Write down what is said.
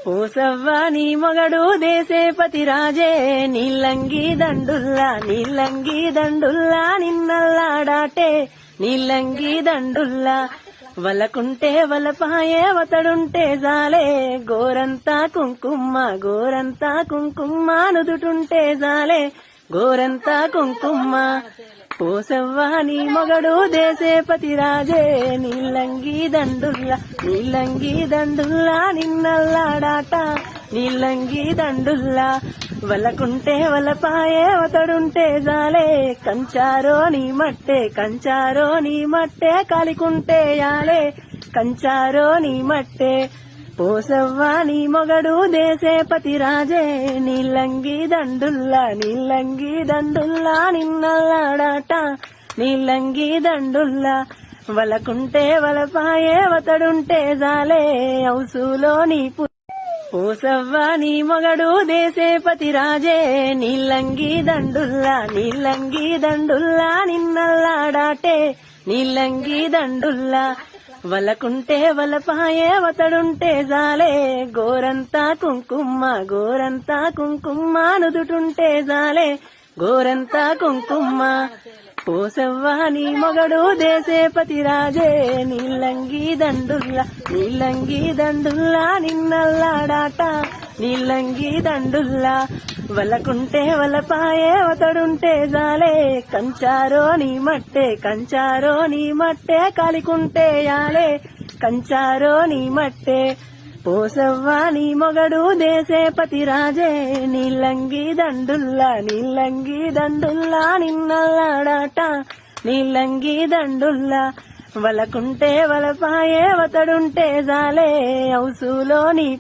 పోసవ్వ నీ మొగడు దేశేపతి రాజే నీలంగి దండుల్లా నిన్నల్లాడాటే నీలంగి దండుల్లా వలకుంటే వలపాయే వతడుంటే జాలే గోరంతా కుంకుమ్మ నుదుటుంటే జాలే గోరంతా కుంకుమ్మ పోసవ్వ నీ మొగడు దేశేపతి రాజే నీలంగి దండుల్లా నిన్నల్లాడాట నీలంగి దండుల్లా వలకుంటే వలపాయే వతడుంటే జాలే కంచారో నీ మట్టే కాలికుంటే యాలే కంచారో నీ మట్టే పోసవ్వ నీ మొగడు దేశేపతి రాజే నీలంగి దండుల్లా నిన్నల్లాడాట నీలంగి దండుల్లా వలకుంటే వలపాయే వతడుంటే జాలే ఔసులో నీ పోసవ్వ నీ మొగడు దేశేపతి రాజే నీలంగి దండుల్లా నిన్నల్లాడాటే నీలంగి దండుల్లా వలకుంటే వలపాయే వతడుంటే జాలే గోరంతా కుంకుమ్మ నుదుటుంటే జాలే గోరంతా కుంకుమ్మ పోసవ్వ నీ మొగడు దేశేపతి రాజే నీలంగి దండుల్లా నిన్నల్లాడాట నీలంగి దండుల్లా వలకుంటే వలపాయే వతడుంటే జాలే కంచారో నీ మట్టే కాలికుంటే యాలే కంచారో నీ మట్టే పోసవ్వ నీ మొగడు దేశేపతి రాజే నీలంగి దండుల్లా నిన్నల్లాడాట నీలంగి దండుల్లా వలకుంటే వలపాయే వతడుంటే జాలే ఔసులో నీ